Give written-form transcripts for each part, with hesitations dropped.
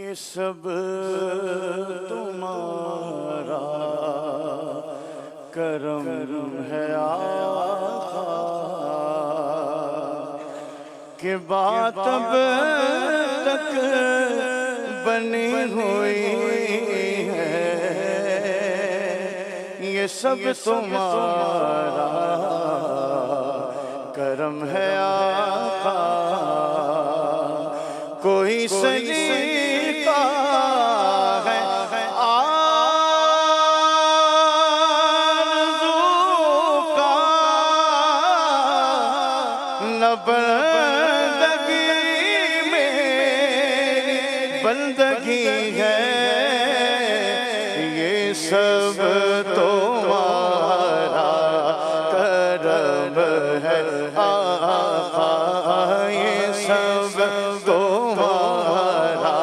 یہ سب تمہارا کرم ہے آقا کہ بات اب تک بنی ہوئی ہے، یہ سب تمہارا کرم ہے آقا، کوئی سلیقہ ہے آرزو کا نہ بندگی میں بندگی ہے، یہ سب تمہارا کرم ہے آقا، یہ سب تمہارا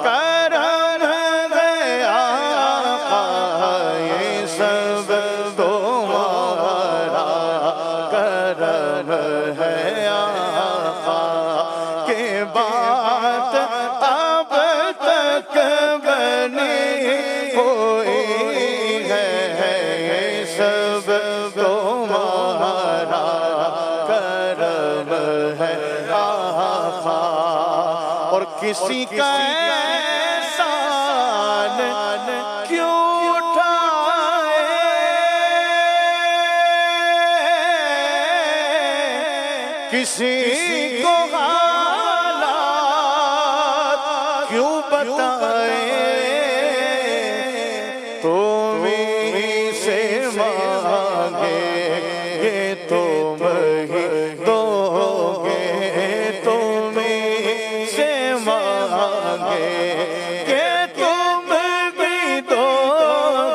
کرم ہے آقا، یہ سب تمہارا کرم ہے آقا، کہ بات اب تک بنی ہوئی ہے، یہ سب تمہارا کرم ہے آقا، اور کسی کا احسان کیوں اٹھائے، کسی کو حالات کیوں بتائے، تم ہی سے مانگے یہ تم ہی دو گے، تم ہی سے مانگے کہ تم بھی دو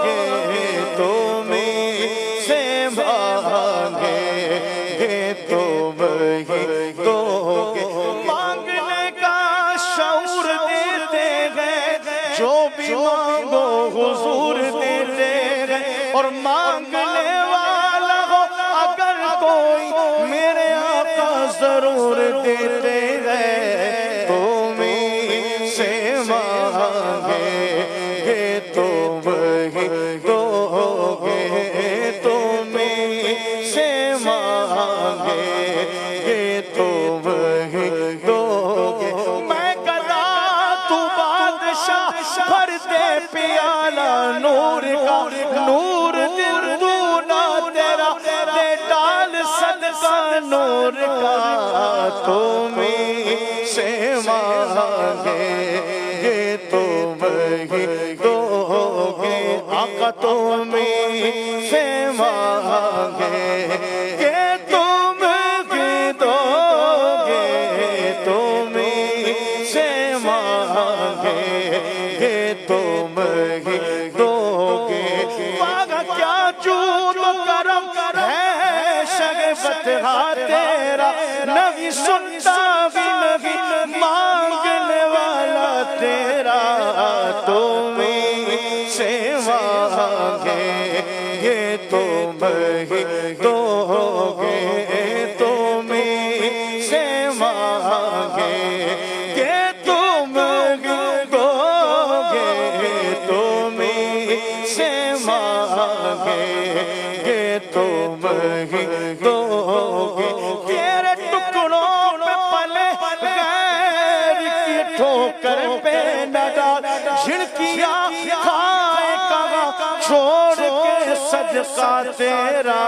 گے، تم ہی سے مانگے کہ تم ہی دو گے، مانگنے کا شعور دیتے گئے، جو بھی مانگو حضور دیتے گئے، اور مانگنے والا ہو اگر کوئی میرے آقا ضرور دیتے گئے، تم ہی سے مانگے کہ تم ہی دو گے، تم ہی سے مانگے کہ تم ہی دو گے، میں گدا تو بادشاہ بھر دے پیالہ نور کا، نور دل دونا تیرا دے ڈال صدقہ نور کا، تم ہی سے مانگے یہ تم ہی دو گے آقا، تم ہی سے مانگے کہ تم ہی دو گے، تم ہی سے مانگے کہ تم ہی دو گے، مانگا کیا جود و کرم ہے شگفت تیرا، نبی سنتا بھی نبی مانگنے والا تیرا، تم ہی سے مانگے یہ تم ہی دو گے، تم ہی سے مانگے کہ تم ہی دو گے، تم ہی سے مانگے کہ تم ہی دو گے، تیرے ٹکڑوں پہ پلے غیر کی ٹھوکر پہ نہ ڈال، جھڑکیاں کھائے کہاں چھوڑ کے صدقہ تیرا،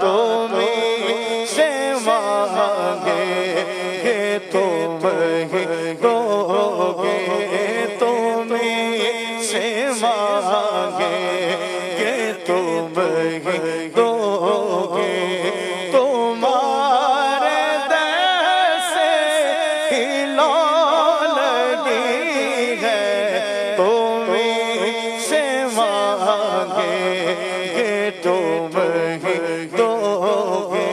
تم ہی سے مانگے کہ تم ہی دو گے، تم ہی سے مانگے کہ تم ہی دو گے، تمہارے در سے ہی لو لگی ہے، تم ہی سے مانگے کہ تم ہی دو گے،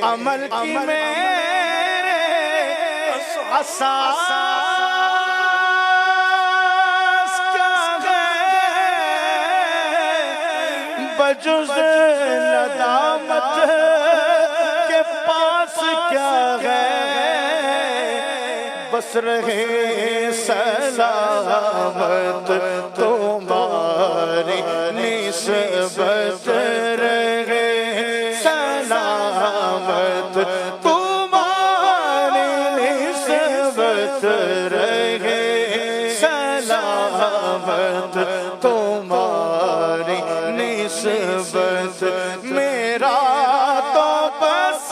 عمل کی میرے اساس کیا ہے بجز ندامت کے پاس کیا ہے، بس رہے سلامت تمہاری نسبت رہے سلامت تمہاری نسبت رہے سلامت تمہاری نسبت میرا تو بس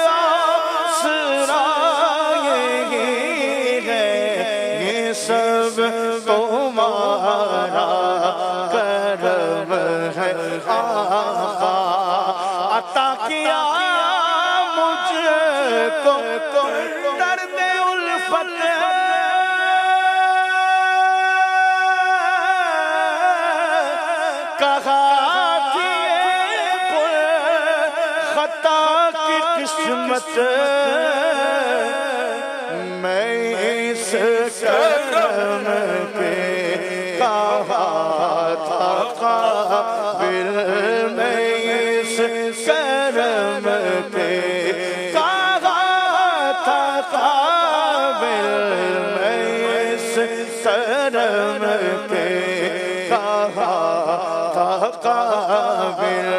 آسرا یہی ہے یہ سب تمہارا کرم ہے آقا عطا کیا مجھ کو درد الفت کہا خطا کی قسمت میں اس کرم کے کہا تھا قابل میں اس کرم کے کہا تھا قابل میں اس کرم کے کہا تھا قابل